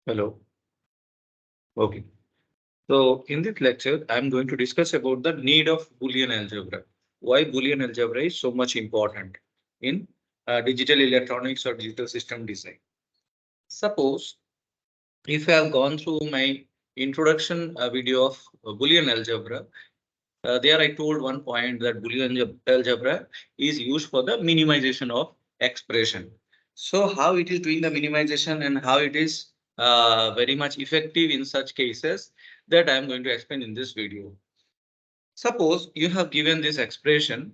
Hello. Okay. So in this lecture, I'm going to discuss about the need of Boolean algebra. Why Boolean algebra is so much important in digital electronics or digital system design. Suppose if I have gone through my introduction video of Boolean algebra, there I told one point that Boolean algebra is used for the minimization of expression. So how it is doing the minimization and how it is very much effective in such cases that I am going to explain in this video. Suppose you have given this expression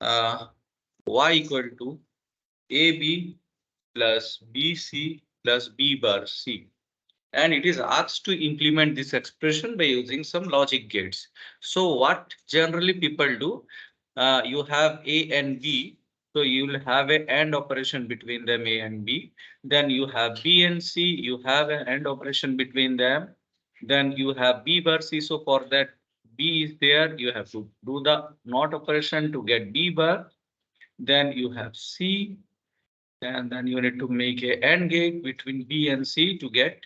y equal to ab plus bc plus b bar c, and it is asked to implement this expression by using some logic gates. So what generally people do, you have A and B, so you will have a AND operation between them, A and B. Then you have B and C, you have an AND operation between them. Then you have B bar C, so for that B is there, you have to do the NOT operation to get B bar. Then you have C, and then you need to make a AND gate between B and C to get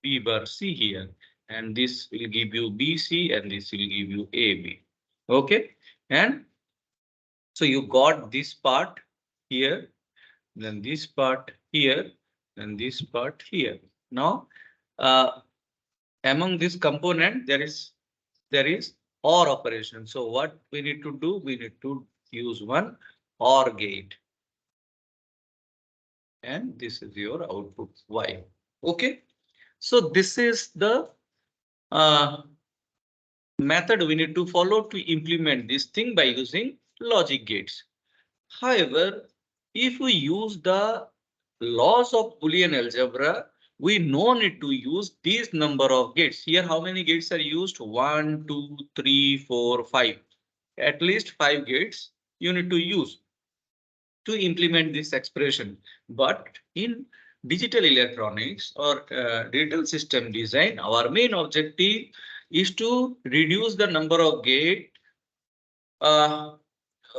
B bar C here, and this will give you BC and this will give you AB. Okay, and so you got this part here, then this part here, then this part here. Now, among this component, there is OR operation. So what we need to do? We need to use one OR gate, and this is your output Y. Okay, so this is the uh, method we need to follow to implement this thing by using logic gates. However, if we use the laws of Boolean algebra, we no need to use this number of gates. Here, how many gates are used? 1, 2, 3, 4, 5. At least 5 gates you need to use to implement this expression. But in digital electronics or digital system design, our main objective is to reduce the number of gate.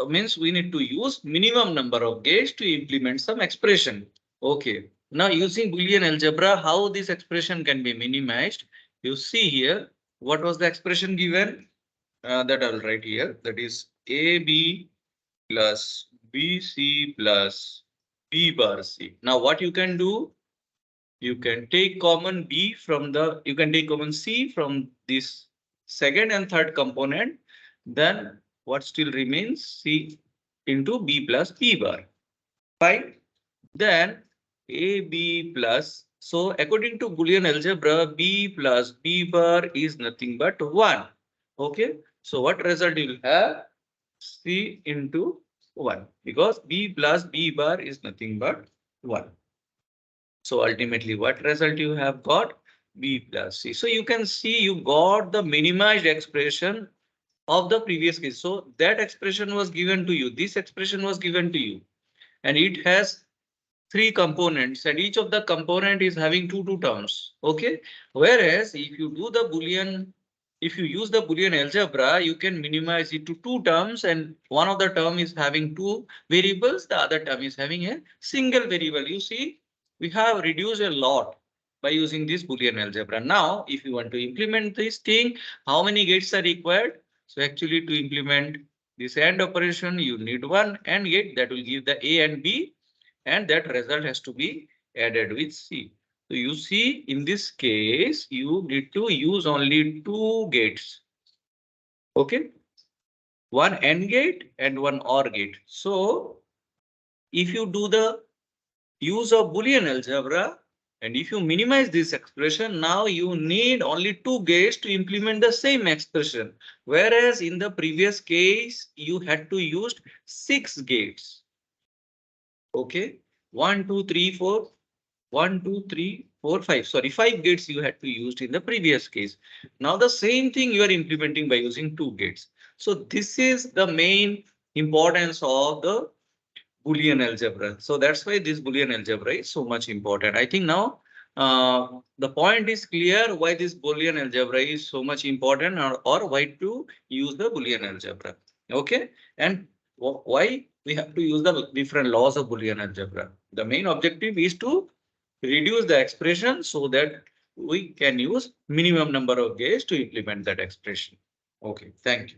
Means we need to use minimum number of gates to implement some expression. Okay. Now using Boolean algebra, how this expression can be minimized? You see here, what was the expression given? That I will write here. That is AB plus BC plus B bar C. Now what you can do? You can take common B from you can take common C from this second and third component. Then what still remains? C into B plus B bar. Fine. Then AB plus. So according to Boolean algebra, B plus B bar is nothing but 1. Okay. So what result you will have? C into 1, because B plus B bar is nothing but 1. So ultimately, what result you have got? B plus C. So you can see you got the minimized expression of the previous case. So that expression was given to you. This expression was given to you. And it has 3 components, and each of the component is having two terms. Okay. Whereas if you do the Boolean, if you use the Boolean algebra, you can minimize it to 2 terms, and one of the term is having 2 variables, the other term is having a single variable. You see, we have reduced a lot by using this Boolean algebra. Now, if you want to implement this thing, how many gates are required? So actually to implement this AND operation, you need one AND gate that will give the A and B, and that result has to be added with C. So you see, in this case, you need to use only 2 gates. Okay, one AND gate and one OR gate. So if you do the use of Boolean algebra, and if you minimize this expression, now you need only 2 gates to implement the same expression. Whereas in the previous case, you had to use 6 gates. Okay, 1, 2, 3, 4. 1, 2, 3, 4, 5. Sorry, 5 gates you had to use in the previous case. Now the same thing you are implementing by using 2 gates. So this is the main importance of the Boolean algebra. So that's why this Boolean algebra is so much important. I think now the point is clear why this Boolean algebra is so much important, or why to use the Boolean algebra. Okay, and why we have to use the different laws of Boolean algebra. The main objective is to reduce the expression so that we can use minimum number of gates to implement that expression. Okay, thank you.